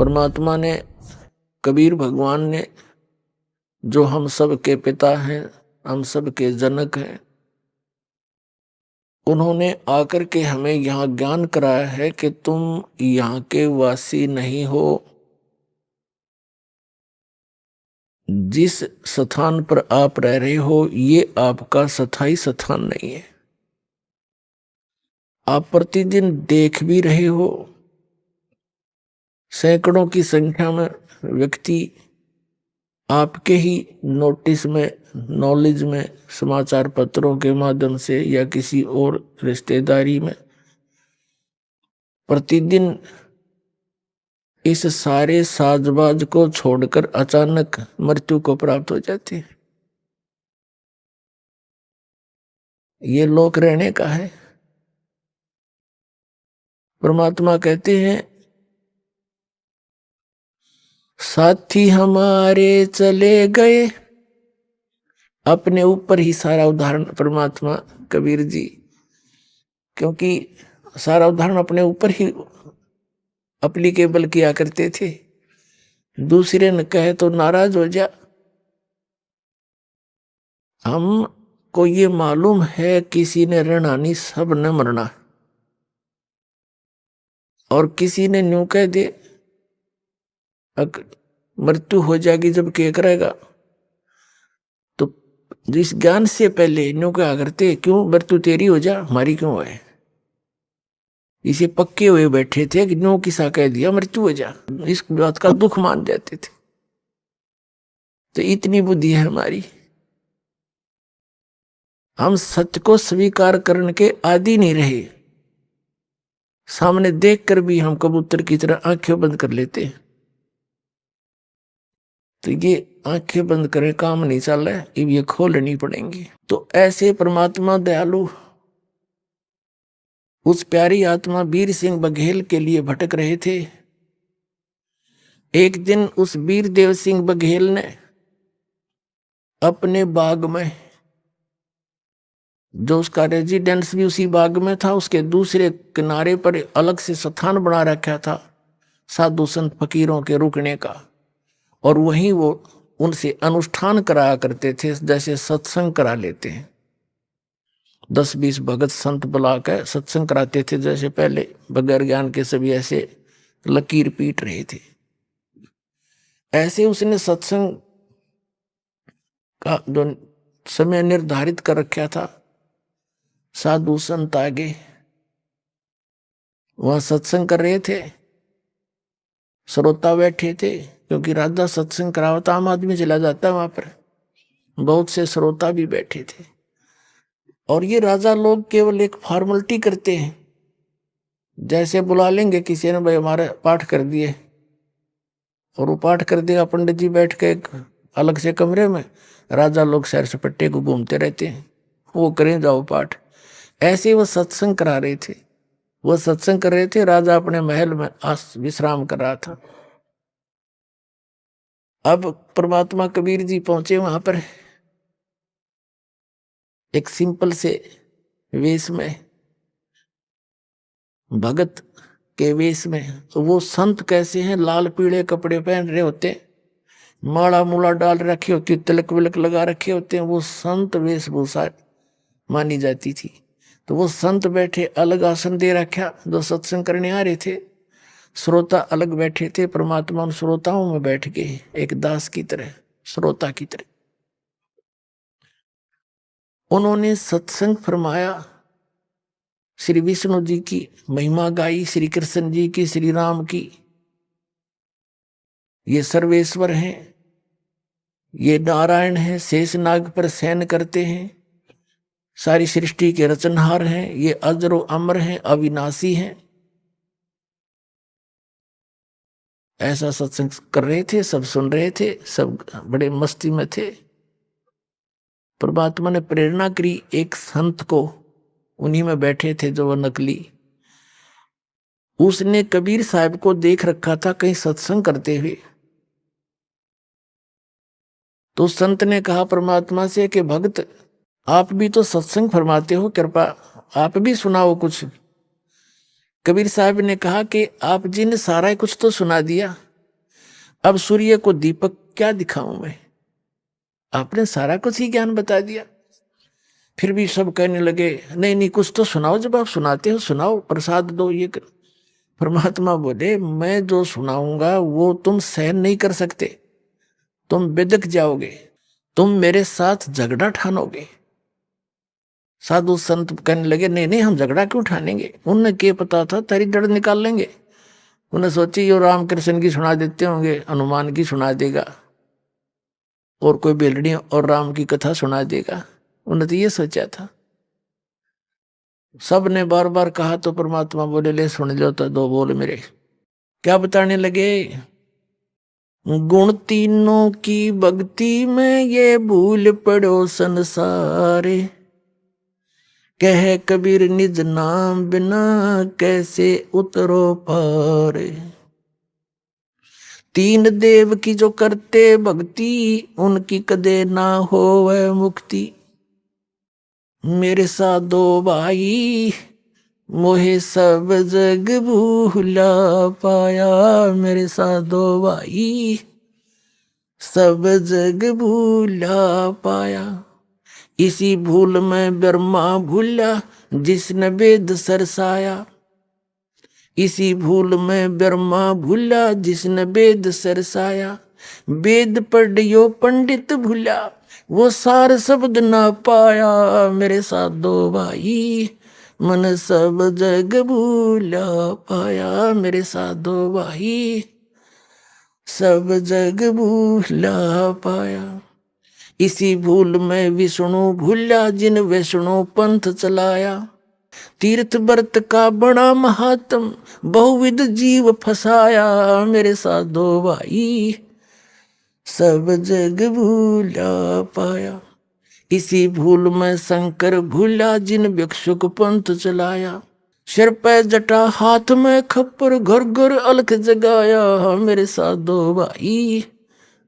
परमात्मा ने, कबीर भगवान ने, जो हम सब के पिता हैं, हम सब के जनक हैं, उन्होंने आकर के हमें यहाँ ज्ञान कराया है कि तुम यहाँ के वासी नहीं हो। जिस स्थान पर आप रह रहे हो ये आपका स्थायी स्थान नहीं है। आप प्रतिदिन देख भी रहे हो, सैकड़ों की संख्या में व्यक्ति आपके ही नोटिस में, नॉलेज में, समाचार पत्रों के माध्यम से या किसी और रिश्तेदारी में प्रतिदिन इस सारे साजबाज को छोड़कर अचानक मृत्यु को प्राप्त हो जाती है। ये लोक रहने का है। परमात्मा कहते हैं साथी हमारे चले गए। अपने ऊपर ही सारा उदाहरण परमात्मा कबीर जी, क्योंकि सारा उदाहरण अपने ऊपर ही एप्लीकेबल किया करते थे। दूसरे ने कहे तो नाराज हो जा। हमको ये मालूम है किसी ने रहना नहीं, सब ने मरना। और किसी ने न्यू कह दे मृत्यु हो जाएगी जब क्या करेगा, तो जिस ज्ञान से पहले न्यू क्या करते, क्यों मृत्यु तेरी हो जा हमारी क्यों है। इसे पक्के हुए बैठे थे कि न्यू किसा कह दिया मृत्यु हो जा, इस बात का दुख मान जाते थे। तो इतनी बुद्धि है हमारी, हम सत्य को स्वीकार करने के आदि नहीं रहे। सामने देखकर भी हम कबूतर की तरह आंखें बंद कर लेते हैं। तो ये आंखें बंद करें काम नहीं चल रहा है, अब ये खोलनी पड़ेंगी। तो ऐसे परमात्मा दयालु उस प्यारी आत्मा वीर सिंह बघेल के लिए भटक रहे थे। एक दिन उस वीर देव सिंह बघेल ने अपने बाग में, जो उसका रेजिडेंस भी उसी बाग में था, उसके दूसरे किनारे पर अलग से स्थान बना रखा था साधु संत फकीरों के रुकने का। और वहीं वो उनसे अनुष्ठान कराया करते थे, जैसे सत्संग करा लेते हैं। 10-20 भगत संत बुला कर सत्संग कराते थे, जैसे पहले बगैर ज्ञान के सभी ऐसे लकीर पीट रहे थे। ऐसे उसने सत्संग का जो समय निर्धारित कर रखा था, साधु संत आगे वहां सत्संग कर रहे थे, श्रोता बैठे थे। क्योंकि राजा सत्संग करावता आम आदमी चला जाता है वहां पर, बहुत से श्रोता भी बैठे थे। और ये राजा लोग केवल एक फॉर्मेलिटी करते हैं, जैसे बुला लेंगे किसी ने, भाई हमारे पाठ कर दिए, और वो पाठ कर देगा, पंडित जी बैठ के एक अलग से कमरे में, राजा लोग सैर सपट्टे को घूमते रहते हैं, वो करें जाओ पाठ। ऐसे वो सत्संग करा रहे थे, वो सत्संग कर रहे थे, राजा अपने महल में विश्राम कर रहा था। अब परमात्मा कबीर जी पहुंचे वहां पर, एक सिंपल से वेश में, भगत के वेश में। तो वो संत कैसे हैं, लाल पीले कपड़े पहन रहे होते, माला मूला डाल रखे होती, तिलक विलक लगा रखे होते हैं, वो संत वेशभूषा मानी जाती थी। तो वो संत बैठे, अलग आसन दे रखा, जो सत्संग करने आ रहे थे। श्रोता अलग बैठे थे, परमात्मा उन श्रोताओं में बैठ गए, एक दास की तरह, श्रोता की तरह। उन्होंने सत्संग फरमाया, श्री विष्णु जी की महिमा गाई, श्री कृष्ण जी की, श्री राम की। ये सर्वेश्वर हैं, ये नारायण हैं, शेषनाग पर शयन करते हैं, सारी सृष्टि के रचनहार हैं, ये अजर व अमर हैं, अविनाशी हैं। ऐसा सत्संग कर रहे थे, सब सुन रहे थे, सब बड़े मस्ती में थे। परमात्मा ने प्रेरणा करी एक संत को, उन्हीं में बैठे थे जो वो नकली। उसने कबीर साहब को देख रखा था कहीं सत्संग करते हुए। तो संत ने कहा परमात्मा से कि भक्त आप भी तो सत्संग फरमाते हो, कृपा आप भी सुनाओ कुछ। कबीर साहब ने कहा कि आप जी ने सारा कुछ तो सुना दिया, अब सूर्य को दीपक क्या दिखाऊं मैं, आपने सारा कुछ ही ज्ञान बता दिया। फिर भी सब कहने लगे नहीं नहीं कुछ तो सुनाओ, जब आप सुनाते हो सुनाओ, प्रसाद दो, ये कर। परमात्मा बोले मैं जो सुनाऊंगा वो तुम सहन नहीं कर सकते, तुम बिदक जाओगे, तुम मेरे साथ झगड़ा ठानोगे। साधु संत कहने लगे नहीं नहीं हम झगड़ा क्यों ठानेंगे, उन्हें क्या पता था तेरी जड़ निकाल लेंगे। उन्हें सोची यो रामकृष्ण की सुना देते होंगे, हनुमान की सुना देगा, और कोई बेलड़ी और राम की कथा सुना देगा, उन्हें तो ये सोचा था। सब ने बार बार कहा तो परमात्मा बोले ले सुन लो तो दो बोल मेरे। क्या बताने लगे, गुण तीनों की भक्ति में ये भूल पड़ो संसारे, कह कबीर निज नाम बिना कैसे उतरो पारे। तीन देव की जो करते भक्ति उनकी कदे ना होवे मुक्ति। मेरे साथ दो भाई मोहे सब जग भूला पाया, मेरे साथ दो भाई सब जग भूला पाया। इसी भूल में ब्रह्मा भूला जिसने वेद सरसाया, इसी भूल में ब्रह्मा भूला जिसने वेद सरसाया। वेद पढ़ियो पंडित भूला वो सार शब्द ना पाया, मेरे साथ दो भाई मन सब जग भूला पाया, मेरे साथ दो भाई सब जग भूला पाया। इसी भूल में विष्णु भूला जिन वैष्णो पंथ चलाया। तीर्थ व्रत का बड़ा महात्म बहुविध जीव फसाया, मेरे साथ दो भाई सब जग भूला पाया। इसी भूल में शंकर भूला जिन भिक्षुक पंथ चलाया। सिर पे जटा हाथ में खप्पर घर घर अलख जगाया, मेरे साथ दो भाई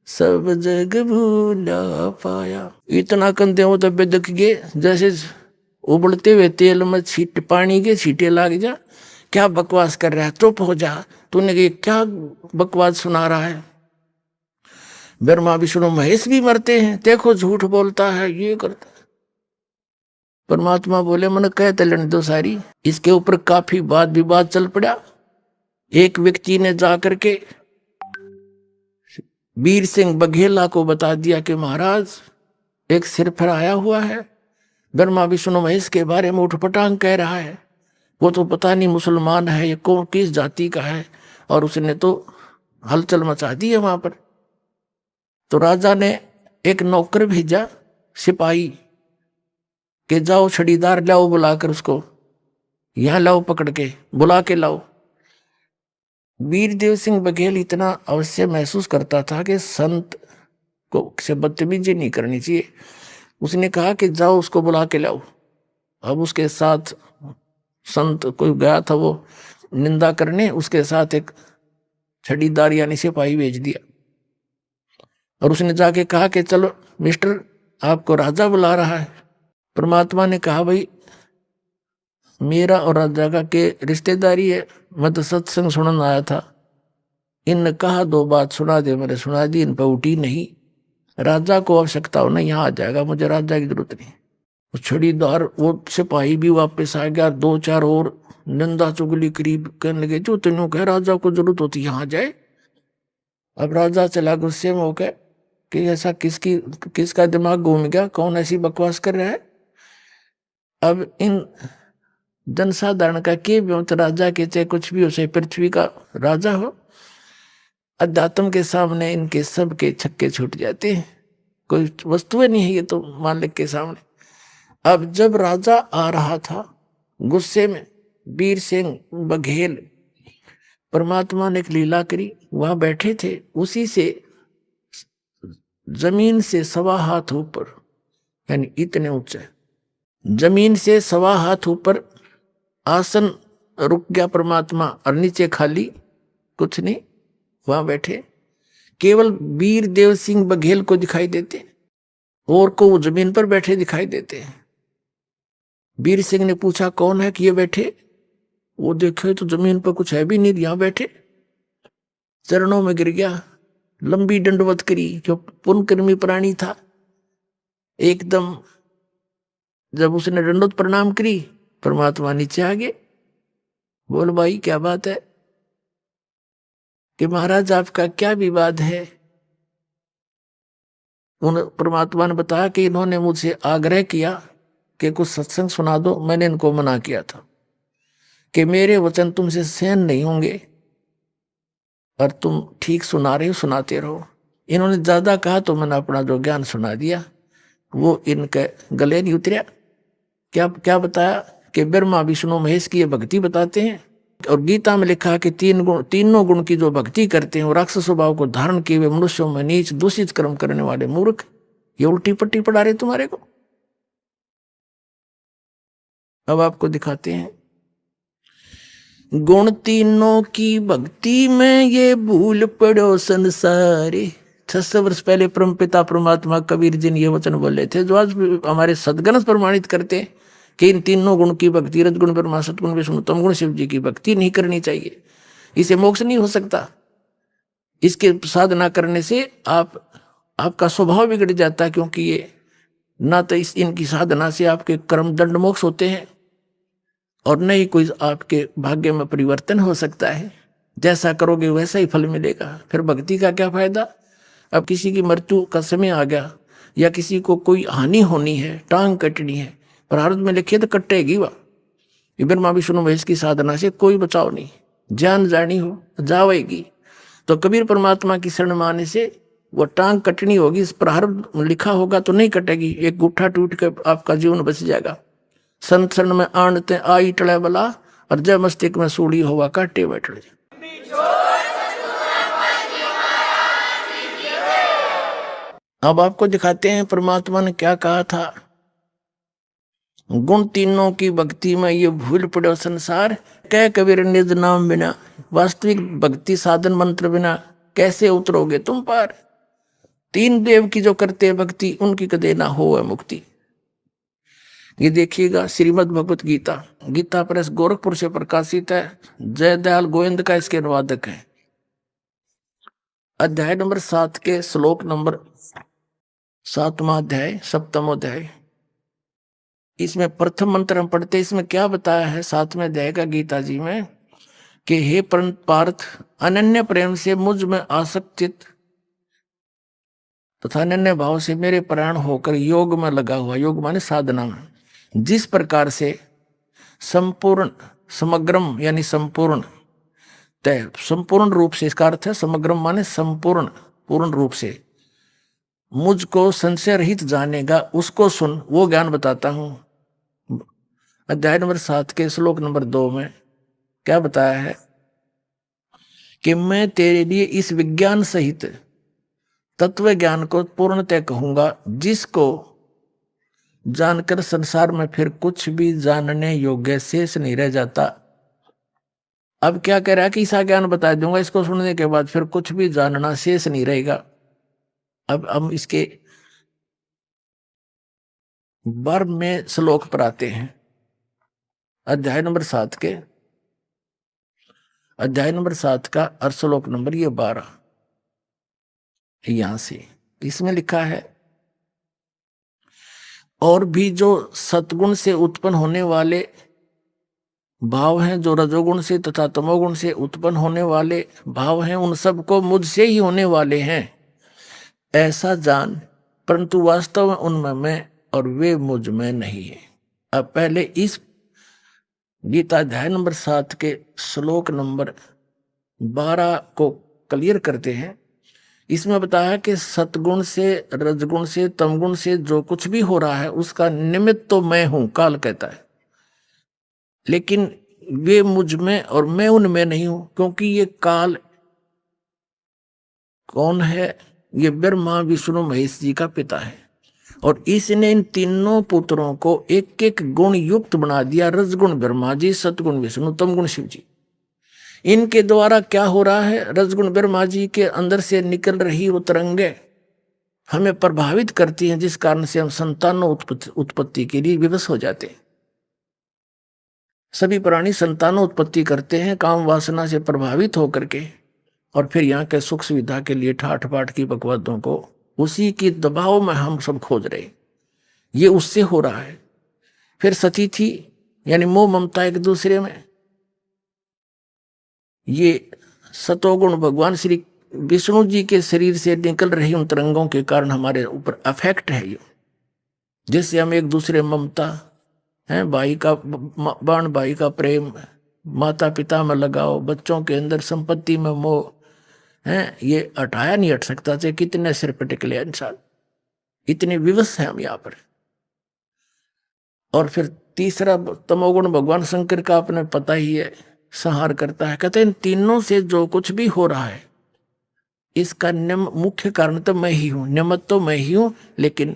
सब जग भूला पाया। इतना कंधे हो तो बेदक गए जैसे उबलते हुए तेल में छीट पानी के छींटे लाग जा। क्या बकवास कर रहा है, चुप हो जा, तूने क्या बकवास सुना रहा है। ब्रह्मा विष्णु महेश भी मरते हैं, देखो झूठ बोलता है ये करता है। परमात्मा बोले मन कह तलन दो सारी। इसके ऊपर काफी वाद विवाद चल पड़ा। एक व्यक्ति ने जाकर के वीर सिंह बघेला को बता दिया कि महाराज एक सिर पर आया हुआ है, ब्रह्मा विष्णु महेश के बारे में उठपटांग कह रहा है, वो तो पता नहीं मुसलमान है ये कौन किस जाति का है, और उसने तो हलचल मचा दी है वहां पर। तो राजा ने एक नौकर भेजा सिपाही के जाओ छड़ीदार लाओ, बुलाकर उसको यहां लाओ, पकड़ के बुला के लाओ। वीरदेव सिंह बघेल इतना अवश्य महसूस करता था कि संत को से बदतमीजी नहीं करनी चाहिए। उसने कहा कि जाओ उसको बुला के लाओ। अब उसके साथ संत कोई गया था वो निंदा करने, उसके साथ एक छड़ीदार यानी सिपाही भेज दिया, और उसने जाके कहा कि चलो मिस्टर आपको राजा बुला रहा है। परमात्मा ने कहा भाई मेरा और राजा का के रिश्तेदारी है, मैं तो सत्संग सुनने आया था, इन कहा दो बात सुना दे, मैंने सुना दी, इन पर उठी नहीं। राजा को आवश्यकता हो ना यहाँ आ जाएगा, मुझे राजा की जरूरत नहीं। वो छड़ीदार वो सिपाही भी वापस आ गया, दो चार और निंदा चुगली करीब कहने लगे जो तेनों कह राजा को जरूरत होती यहाँ जाए। अब राजा चला गुस्से में होकर कि ऐसा किसका दिमाग घूम गया, कौन ऐसी बकवास कर रहा है। अब इन जनसाधारण का के भी तो राजा के चाहे कुछ भी हो, चाहे पृथ्वी का राजा हो, अध्यात्म के सामने इनके सब के छक्के छूट जाते हैं, कोई वस्तुएं नहीं है ये तो मालिक के सामने। अब जब राजा आ रहा था गुस्से में, वीर सिंह बघेल, परमात्मा ने एक लीला करी, वहां बैठे थे, उसी से जमीन से 1.25 हाथ ऊपर, यानी इतने ऊंचे, जमीन से 1.25 हाथ ऊपर आसन रुक गया परमात्मा, और नीचे खाली कुछ नहीं, वहां बैठे केवल वीर देव सिंह बघेल को दिखाई देते, और को वो जमीन पर बैठे दिखाई देते हैं। वीर सिंह ने पूछा कौन है कि ये बैठे, वो देखे तो जमीन पर कुछ है भी नहीं, यहां बैठे। चरणों में गिर गया, लंबी दंडवत करी, जो पुण्यकर्मी प्राणी था। एकदम जब उसने दंडवत प्रणाम करी, परमात्मा नीचे आ गए। बोल भाई क्या बात है कि महाराज आपका क्या विवाद है। उन परमात्मा ने बताया कि इन्होंने मुझसे आग्रह किया कि कुछ सत्संग सुना दो। मैंने इनको मना किया था कि मेरे वचन तुमसे सहन नहीं होंगे और तुम ठीक सुना रहे हो, सुनाते रहो। इन्होंने ज्यादा कहा तो मैंने अपना जो ज्ञान सुना दिया, वो इनके गले नहीं उतरा। क्या क्या बताया कि ब्रह्मा विष्णु महेश की ये भक्ति बताते हैं। और गीता में लिखा है कि तीनों गुण की जो भक्ति करते हैं वो राक्षस स्वभाव को धारण किए हुए मनुष्यों में नीच दूषित कर्म करने वाले मूर्ख, ये उल्टी पट्टी पढ़ा रहे तुम्हारे को। अब आपको दिखाते हैं। गुण तीनों की भक्ति में ये भूल पड़ो संसारे। 600 वर्ष पहले परमपिता परमात्मा कबीर जी ने ये वचन बोले थे, जो आज हमारे सदगण प्रमाणित करते हैं कि इन तीनों गुण की भक्ति, रजगुण ब्रह्मा, सतगुण विष्णु, तमगुण शिव जी की भक्ति नहीं करनी चाहिए। इसे मोक्ष नहीं हो सकता। इसके साधना करने से आपका स्वभाव बिगड़ जाता है, क्योंकि ये ना तो इनकी साधना से आपके कर्म दंड मोक्ष होते हैं और न ही कोई आपके भाग्य में परिवर्तन हो सकता है। जैसा करोगे वैसा ही फल मिलेगा। फिर भक्ति का क्या फायदा। अब किसी की मृत्यु का समय आ गया या किसी को कोई हानि होनी है, टांग कटनी है, प्रारब्ध में लिखिए तो कटेगी वह। ब्रह्मा विष्णु महेश की साधना से कोई बचाव नहीं। जान जानी हो जावेगी। तो कबीर परमात्मा की शरण में आने से वो टांग कटनी होगी, इस प्रारब्ध लिखा होगा तो नहीं कटेगी। एक गुठा टूट कर आपका जीवन बच जाएगा। संत शरण में आणते आई टले बला, और जय मस्तिष्क में सूढ़ी होगा काटे बैठ जा। अब आपको दिखाते हैं परमात्मा ने क्या कहा था। गुण तीनों की भक्ति में ये भूल पड़ो संसार, कह कबीर निज नाम बिना। वास्तविक भक्ति साधन मंत्र बिना कैसे उतरोगे तुम पार। तीन देव की जो करते हैं भक्ति, उनकी कदे ना हो मुक्ति। ये देखिएगा श्रीमद् भगवत गीता, गीता प्रेस गोरखपुर से प्रकाशित है। जयदयाल गोविंद का इसके अनुवादक है। अध्याय नंबर 7 के श्लोक नंबर 7वां अध्याय, 7वां अध्याय। इसमें प्रथम मंत्र हम पढ़ते, इसमें क्या बताया है 7वें अध्याय का गीता जी में कि हे पार्थ, अनन्य प्रेम से मुझ में आसक्तित तथा अनन्य भाव से मेरे प्राण होकर योग में लगा हुआ, योग माने साधना में, जिस प्रकार से संपूर्ण समग्रम यानी संपूर्ण तय, संपूर्ण रूप से, इसका अर्थ है समग्रम माने संपूर्ण, पूर्ण रूप से मुझको संशय रहित जानेगा, उसको सुन, वो ज्ञान बताता हूं। अध्याय नंबर 7 के श्लोक नंबर 2 में क्या बताया है कि मैं तेरे लिए इस विज्ञान सहित तत्व ज्ञान को पूर्णतः कहूंगा, जिसको जानकर संसार में फिर कुछ भी जानने योग्य शेष नहीं रह जाता। अब क्या कह रहा है कि ऐसा ज्ञान बता दूंगा, इसको सुनने के बाद फिर कुछ भी जानना शेष नहीं रहेगा। अब हम इसके 12वें श्लोक पर आते हैं। अध्याय नंबर 7 के, अध्याय नंबर 7 का और श्लोक नंबर ये 12, यहां से इसमें लिखा है, और भी जो सतगुण से उत्पन्न होने वाले भाव हैं, जो रजोगुण से तथा तमोगुण से उत्पन्न होने वाले भाव हैं, उन सबको मुझसे ही होने वाले हैं ऐसा जान, परंतु वास्तव में उनमें मैं और वे मुझ में नहीं है। अब पहले इस गीता अध्याय नंबर 7 के श्लोक नंबर 12 को क्लियर करते हैं। इसमें बताया कि सतगुण से, रजगुण से, तमगुण से जो कुछ भी हो रहा है उसका निमित्त तो मैं हूं, काल कहता है, लेकिन वे मुझ में और मैं उनमें नहीं हूं। क्योंकि ये काल कौन है, ये ब्रह्मा विष्णु महेश जी का पिता है, और इसने इन तीनों पुत्रों को एक एक गुण युक्त बना दिया। रजगुण ब्रह्मा जी, सतगुण विष्णु, तमगुण शिव जी। इनके द्वारा क्या हो रहा है, रजगुण ब्रह्मा जी के अंदर से निकल रही वो तरंगे हमें प्रभावित करती हैं, जिस कारण से हम संतानों उत्पत्ति के लिए विवश हो जाते हैं। सभी प्राणी संतानों उत्पत्ति करते हैं काम वासना से प्रभावित होकर के, और फिर यहाँ के सुख सुविधा के लिए ठाठ पाठ की बकवादों को उसी की दबाव में हम सब खोज रहे। ये उससे हो रहा है। फिर सती थी यानी मोह ममता एक दूसरे में, ये सतोगुण भगवान श्री विष्णु जी के शरीर से निकल रही उन तरंगों के कारण हमारे ऊपर अफेक्ट है ये, जिससे हम एक दूसरे ममता है, भाई का बाण भाई का प्रेम, माता पिता में लगाओ, बच्चों के अंदर संपत्ति में मोह है, ये हटाया नहीं हट सकता। चाहे कितने सिर पे टिकले इंसान, इतने विवश है हम यहाँ पर। और फिर तीसरा तमोगुण भगवान शंकर का अपने पता ही है, संहार करता है। कहते हैं इन तीनों से जो कुछ भी हो रहा है इसका मुख्य कारण तो मैं ही हूं, निमित्त तो मैं ही हूं, लेकिन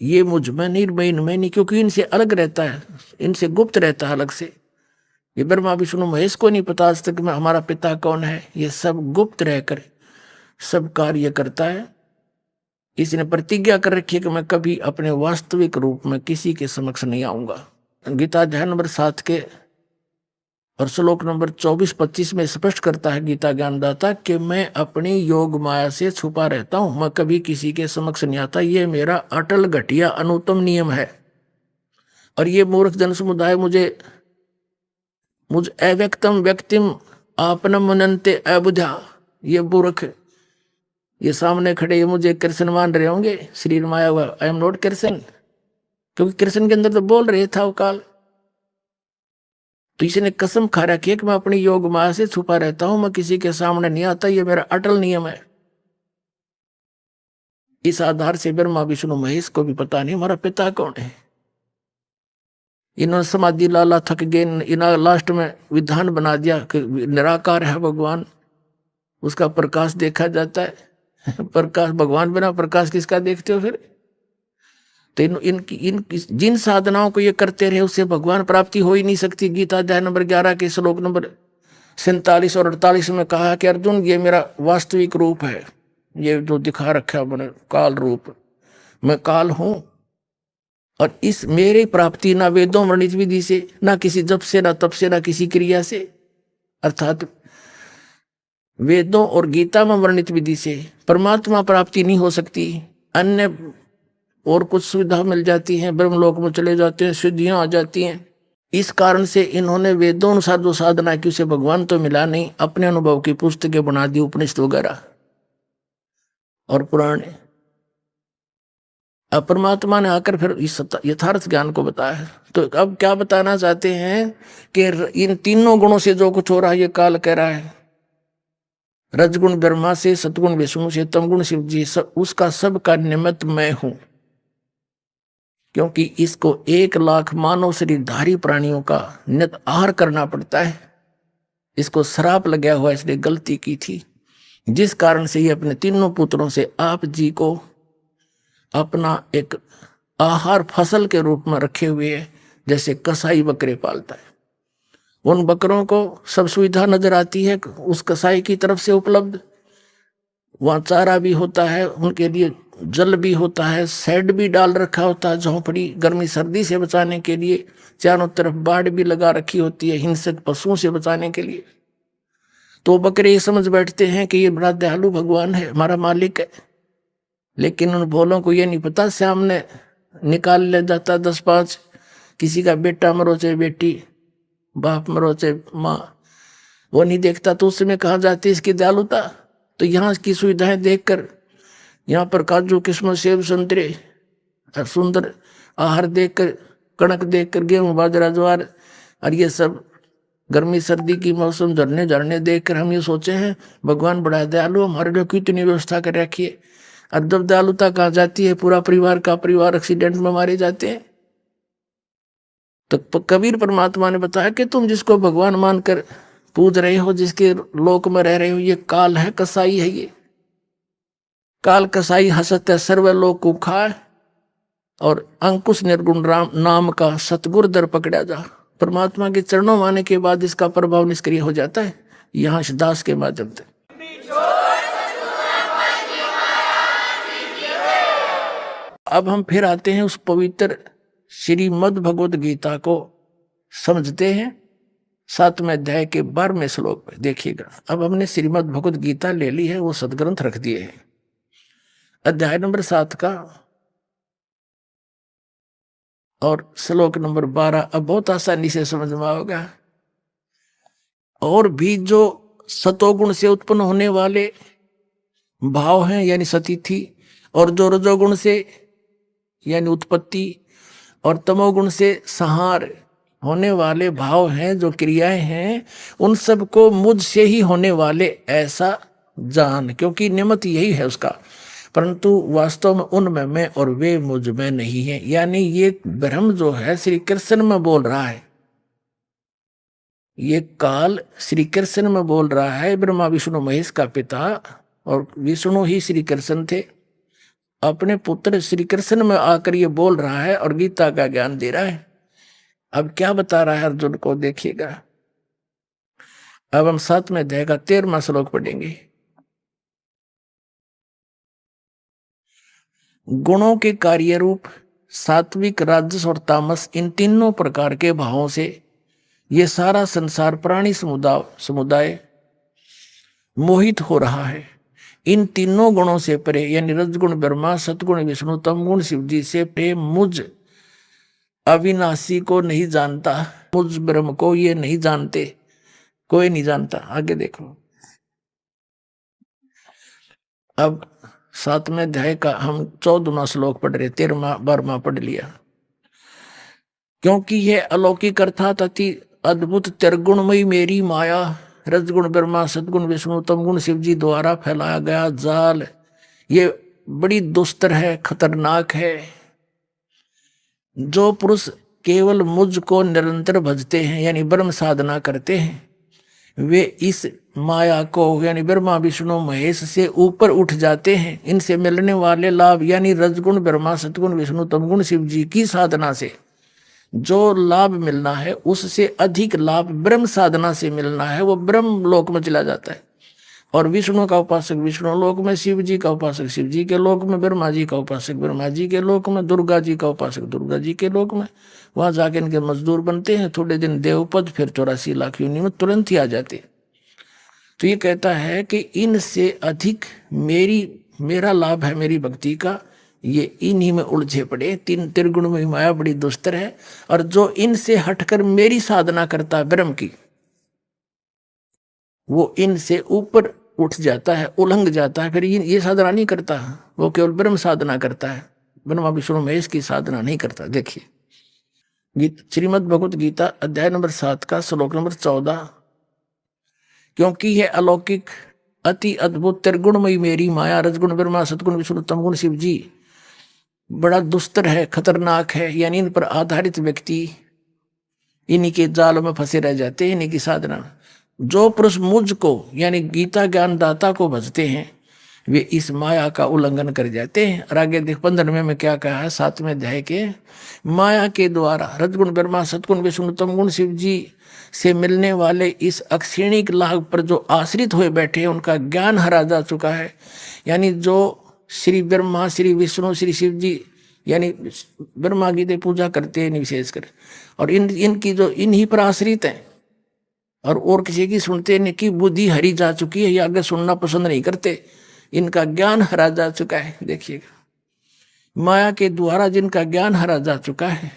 ये मुझ में नहीं, मैं इनमें नहीं, क्योंकि इनसे अलग रहता है, इनसे गुप्त रहता है अलग से। ये ब्रह्मा विष्णु महेश को नहीं पता आज तक मैं हमारा पिता कौन है, ये सब गुप्त रहकर सब कार्य करता है। इसने प्रतिज्ञा कर रखी है कि मैं कभी अपने वास्तविक रूप में किसी के समक्ष नहीं आऊंगा। गीता अध्याय नंबर 7 के और श्लोक नंबर 24-25 में स्पष्ट करता है गीता ज्ञानदाता कि मैं अपनी योग माया से छुपा रहता हूं, मैं कभी किसी के समक्ष नहीं आता। ये मेरा अटल घटिया अनुत्तम नियम है। और ये मूर्ख जन समुदाय मुझ अव्यक्तम व्यक्तिम आपनम मनन्ते अबुझा, ये मूर्ख ये सामने खड़े ये मुझे कृष्ण मान रहे होंगे, शरीर माया हुआ, आई एम नॉट कृष्ण, क्योंकि कृष्ण के अंदर तो बोल रहे था वो काल। तो इसने कसम खा रखी है कि मैं अपनी योग माया से छुपा रहता हूं, मैं किसी के सामने नहीं आता, ये मेरा अटल नियम है। इस आधार से ब्रह्मा विष्णु महेश को भी पता नहीं हमारा पिता कौन है। इन्होंने समाधि लाला थक गए, इन्होंने लास्ट में विधान बना दिया कि निराकार है भगवान, उसका प्रकाश देखा जाता है। प्रकाश भगवान बिना प्रकाश किसका देखते हो फिर? तो इन जिन साधनाओं को ये करते रहे उससे भगवान प्राप्ति हो ही नहीं सकती। गीता अध्याय नंबर 11 के श्लोक नंबर 47 और 48 में कहा कि अर्जुन ये मेरा वास्तविक रूप है, ये जो दिखा रखा मैंने काल रूप, मैं काल हूं। और इस मेरी प्राप्ति ना वेदों वर्णित विधि से, ना किसी जप से, ना तप से, ना किसी क्रिया से, अर्थात वेदों और गीता में वर्णित विधि से परमात्मा प्राप्ति नहीं हो सकती। अन्य और कुछ सुविधा मिल जाती है, ब्रह्मलोक में चले जाते हैं, सिद्धियां आ जाती हैं। इस कारण से इन्होंने वेदों अनुसार जो साधना की उसे भगवान तो मिला नहीं, अपने अनुभव की पुस्तकें बना दी, उपनिषद वगैरह और पुराण। अब परमात्मा ने आकर फिर इस यथार्थ ज्ञान को बताया। तो अब क्या बताना चाहते हैं कि इन तीनों गुणों से जो कुछ हो रहा है ये काल कह रहा है, रजगुण ब्रह्मा से, सतगुण विष्णु से, तमगुण शिव जी, उसका सब का निमित्त मैं हूं। क्योंकि इसको 1 लाख मानव शरीरधारी प्राणियों का नित आहार करना पड़ता है, इसको श्राप लगा हुआ, इसने गलती की थी, जिस कारण से ये अपने तीनों पुत्रों से आप जी को अपना एक आहार फसल के रूप में रखे हुए है। जैसे कसाई बकरे पालता है, उन बकरों को सब सुविधा नजर आती है उस कसाई की तरफ से उपलब्ध, वहाँ चारा भी होता है, उनके लिए जल भी होता है, शेड भी डाल रखा होता है, झोंपड़ी गर्मी सर्दी से बचाने के लिए, चारों तरफ बाड़ भी लगा रखी होती है हिंसक पशुओं से बचाने के लिए। तो बकरे ये समझ बैठते हैं कि ये बड़ा दयालु भगवान है, हमारा मालिक है। लेकिन उन भोलों को ये नहीं पता सामने निकाल ले जाता 10-5, किसी का बेटा मरो चाहे बेटी, बाप मरो चाहे माँ, वो नहीं देखता। तो उसमें कहा जाती है इसकी दयालुता। तो यहाँ की सुविधाएं देखकर, यहाँ पर काजू किस्मत सेब संतरे सुंदर आहार देखकर, कणक देखकर, गेहूं बाजरा ज्वार और ये सब गर्मी सर्दी की मौसम झरने झरने देखकर हम ये सोचे हैं भगवान बड़ा दयालु, हमारे लिए कितनी व्यवस्था कर रखी है। और जब दयालुता कहाँ जाती है, पूरा परिवार का परिवार एक्सीडेंट में मारे जाते हैं। तो कबीर परमात्मा ने बताया कि तुम जिसको भगवान मानकर पूज रहे हो, जिसके लोक में रह रहे हो, ये काल है, कसाई है। ये काल कसाई हसत है सर्वलोक को खाए, और अंकुश निर्गुण राम नाम का सतगुर दर पकड़ा जा। परमात्मा के चरणों में आने के बाद इसका प्रभाव निष्क्रिय हो जाता है। यहाँ दास के माध्यम से अब हम फिर आते हैं उस पवित्र श्रीमद् भगवद गीता को समझते हैं, 7वें अध्याय के 12वें श्लोक में देखिएगा। अब हमने श्रीमद् भगवत गीता ले ली है, वो सदग्रंथ रख दिए हैं। अध्याय नंबर 7 का और श्लोक नंबर 12 अब बहुत आसानी से समझ में आओगा। और भी जो सतोगुण से उत्पन्न होने वाले भाव हैं यानी सतिथि, और जो रजोगुण से यानी उत्पत्ति, और तमोगुण से संहार होने वाले भाव हैं, जो क्रियाएं हैं, उन सबको मुझ से ही होने वाले ऐसा जान, क्योंकि निमित्त यही है उसका, परंतु वास्तव में उनमें मैं और वे मुझ में नहीं है। यानी ये ब्रह्म जो है श्री कृष्ण में बोल रहा है, ये काल श्री कृष्ण में बोल रहा है। ब्रह्मा विष्णु महेश का पिता, और विष्णु ही श्री कृष्ण थे, अपने पुत्र श्री कृष्ण में आकर ये बोल रहा है और गीता का ज्ञान दे रहा है। अब क्या बता रहा है अर्जुन को, देखिएगा। अब हम 7वें अध्याय का 13वां श्लोक पढ़ेंगे। गुणों के कार्य रूप सात्विक, राजस और तामस, इन तीनों प्रकार के भावों से ये सारा संसार प्राणी समुदाय मोहित हो रहा है। इन तीनों गुणों से परे यानी रजगुण ब्रह्मा, सतगुण विष्णु, तमगुण शिव जी से परे मुझ अविनाशी को नहीं जानता, मुझ ब्रह्म को ये नहीं जानते, कोई नहीं जानता। आगे देखो, अब 7वें अध्याय का हम 14वां श्लोक पढ़ रहे, 13वां 12वां पढ़ लिया। क्योंकि यह अलौकिक अर्थात अति अद्भुत त्रिगुणमयी मेरी माया, रजगुण ब्रह्मा, सदगुण विष्णु, तमगुण शिव जी द्वारा फैलाया गया जाल, ये बड़ी दुस्तर है, खतरनाक है। जो पुरुष केवल मुझ को निरंतर भजते हैं यानी ब्रह्म साधना करते हैं, वे इस माया को यानी ब्रह्मा विष्णु महेश से ऊपर उठ जाते हैं। इनसे मिलने वाले लाभ यानी रजगुण ब्रह्मा, सतगुण विष्णु, तमगुण शिव जी की साधना से जो लाभ मिलना है, उससे अधिक लाभ ब्रह्म साधना से मिलना है, वो ब्रह्म लोक में चला जाता है। और विष्णु का उपासक विष्णु लोक में, शिव जी का उपासक शिव जी के लोक में, ब्रह्मा जी का उपासक ब्रह्मा जी के लोक में, दुर्गा जी का उपासक दुर्गा जी के लोक में, वहां जाके इनके मजदूर बनते हैं। थोड़े दिन देवपद, फिर 84 लाख योनि में तुरंत ही आ जाते। तो ये कहता है कि इनसे अधिक मेरा लाभ है मेरी भक्ति का, ये इन्हीं में उलझे पड़े। तीन त्रिगुण में माया बड़ी दुस्तर है, और जो इनसे हटकर मेरी साधना करता है ब्रह्म की, वो इनसे ऊपर उठ जाता है, उलंघ जाता है। फिर ये साधना नहीं करता, वो केवल ब्रह्म साधना करता है, ब्रह्मा विष्णु महेश की साधना नहीं करता। देखिए श्रीमद् भगवत गीता अध्याय नंबर 7 का श्लोक नंबर 14। क्योंकि यह अलौकिक अति अद्भुत त्रिगुणमयी मेरी माया, रजगुण ब्रह्मा, सतगुण विष्णु, तमगुण शिव जी बड़ा दुस्तर है, खतरनाक है, यानी इन पर आधारित व्यक्ति इन्हीं के जाल में फंसे रह जाते हैं, इन्हीं की साधना। जो पुरुष मुझ को यानी गीता ज्ञान दाता को भजते हैं, वे इस माया का उल्लंघन कर जाते हैं। और आगे देख 15वें में क्या कहा है, 7वें अध्याय के, माया के द्वारा रजगुण ब्रह्मा, सतगुण विष्णु, तमगुण शिव जी से मिलने वाले इस अक्षीणिक लाभ पर जो आश्रित हुए बैठे हैं, उनका ज्ञान हरा जा चुका है। यानी जो श्री ब्रह्मा, श्री विष्णु, श्री शिव जी यानी ब्रह्मा की पूजा करते हैं विशेषकर, और इनकी जो इन्हीं पर आश्रित हैं, और किसी की सुनते हैं, इनकी बुद्धि हरी जा चुकी है, ये आगे सुनना पसंद नहीं करते, इनका ज्ञान हरा जा चुका है। देखिएगा, माया के द्वारा जिनका ज्ञान हरा जा चुका है,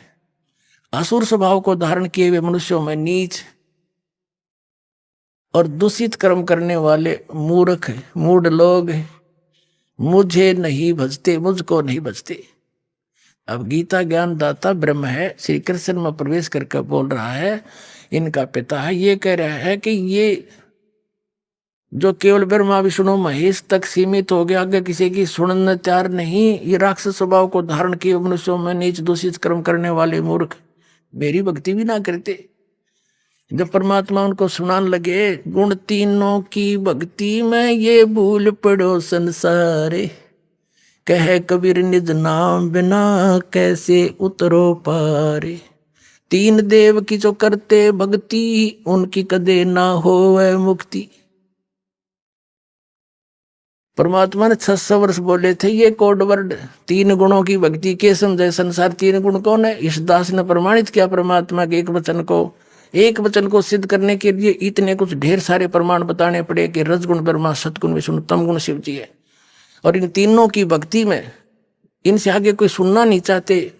असुर स्वभाव को धारण किए हुए मनुष्यों में नीच और दूषित कर्म करने वाले मूर्ख मूढ़ लोग मुझे नहीं भजते, मुझको नहीं भजते। अब गीता ज्ञान दाता ब्रह्म है, श्री कृष्ण में प्रवेश करके बोल रहा है, इनका पिता है, ये कह रहा है कि ये जो केवल ब्रह्मा विष्णु महेश तक सीमित हो गया, आगे किसी की सुनने तैयार नहीं, ये राक्षस स्वभाव को धारण किए मनुष्यों में नीच दूषित कर्म करने वाले मूर्ख मेरी भक्ति भी ना करते। जब परमात्मा उनको सुनाने लगे, गुण तीनों की भक्ति में ये भूल पड़ो संसारे, कह कबीर निज नाम बिना कैसे उतरो पारे, तीन देव की जो करते भक्ति, उनकी कदे ना होवे मुक्ति। परमात्मा ने 600 वर्ष बोले थे ये कोड वर्ड, तीन गुणों की भक्ति के समझे संसार। तीन गुण कौन है? इस दास ने प्रमाणित किया परमात्मा के एक वचन को, एक वचन को सिद्ध करने के लिए इतने कुछ ढेर सारे प्रमाण बताने पड़े कि रजगुण ब्रह्मा, सतगुण विष्णु, तमगुण शिव जी है। और इन तीनों की भक्ति में इनसे आगे कोई सुनना नहीं चाहते।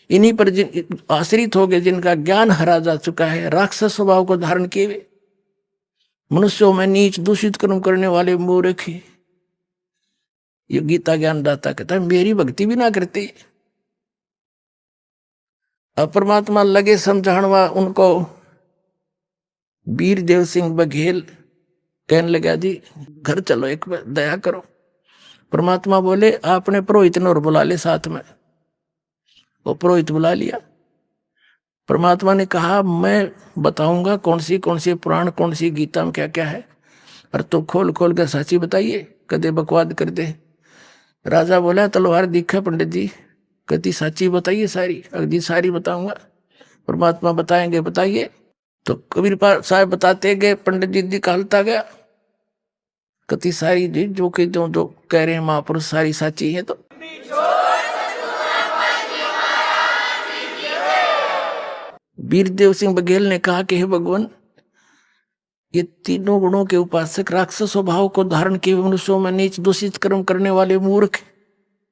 इन्हीं पर जिन आश्रित हो गए, जिनका ज्ञान हरा जा चुका है, राक्षस स्वभाव को धारण किए हुए, मनुष्यों में नीच दूषित कर्म करने वाले मूर्ख। ये गीता ज्ञान दाता कहता है मेरी भक्ति भी ना करती। अब परमात्मा लगे समझाणवा उनको। वीरदेव सिंह बघेल कहने लगा जी घर चलो, एक बार दया करो। परमात्मा बोले आपने पुरोहित ने और बुला ले साथ में। वो पुरोहित बुला लिया। परमात्मा ने कहा मैं बताऊंगा कौन सी पुराण, कौन सी गीता में क्या क्या है, और तो खोल खोल कर साची बताइए, कदे बकवाद कर दे। राजा बोला तलवार दिखा पंडित जी, कति साची बताइए सारी। अगदी सारी बताऊंगा। परमात्मा बताएंगे बताइए। तो कबीर साहब बताते गए, पंडित जी निकालता गया कति सारी जी, जो कि जो कह रहे हैं महापुरुष सारी साची है। तो वीरदेव सिंह बघेल ने कहा कि हे भगवान, ये तीनों गुणों के उपासक, राक्षस स्वभाव को धारण किए मनुष्यों में नीच दूषित कर्म करने वाले मूर्ख,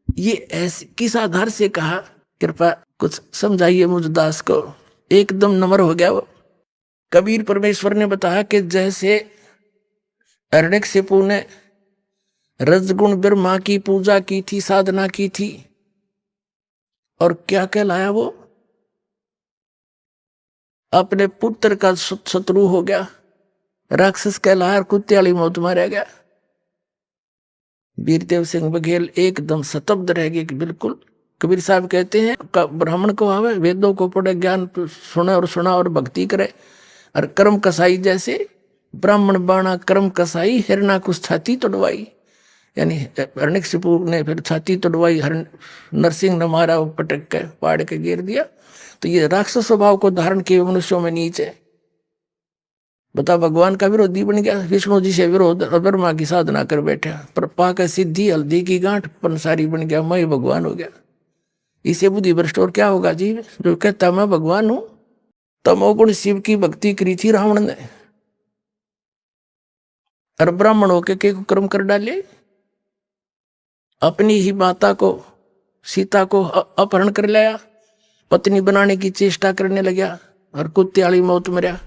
ये ऐसे किस आधार से कहा? कृपा कुछ समझाइए मुझ दास को। एकदम नम्र हो गया वो। कबीर परमेश्वर ने बताया कि जैसे हिरण्यकशिपु ने रजगुण ब्रह्मा की पूजा की थी, साधना की थी, और क्या कहलाया वो? अपने पुत्र का शत्रु हो गया, राक्षस कहलाया, कुत्ते वाली मौत मारा गया। वीरदेव सिंह बघेल एकदम स्तब्ध रह गए कि बिल्कुल। कबीर साहब कहते हैं ब्राह्मण को आवे, वेदों को पढ़े, ज्ञान सुना और भक्ति करे, और कर्म कसाई जैसे ब्राह्मण बाणा कर्म कसाई, हिरणा कुछ छाती तोड़वाई। यानी हिरण्यकशिपु ने फिर छाती तोड़वाई, नरसिंह ने मारा, वो पटक के पाड़ के गिर दिया। तो ये राक्षस स्वभाव को धारण किए मनुष्यों में नीच है। बता, भगवान का विरोधी बन गया, विष्णु जी से विरोध, और ब्रह्मा की साधना कर बैठा, पर पाकर सिद्धि हल्दी की गांठ पंसारी बन गया, मैं भगवान हो गया। इसे बुद्धि भ्रष्ट और क्या होगा जी? जो कहता मैं भगवान हूं। तमोगुण शिव की भक्ति करी थी रावण ने, और ब्राह्मण होके के कर्म कर डाले। अपनी ही माता को, सीता को अपहरण कर लाया, पत्नी बनाने की चेष्टा करने लगा, और कुत्ते वाली मौत मरा।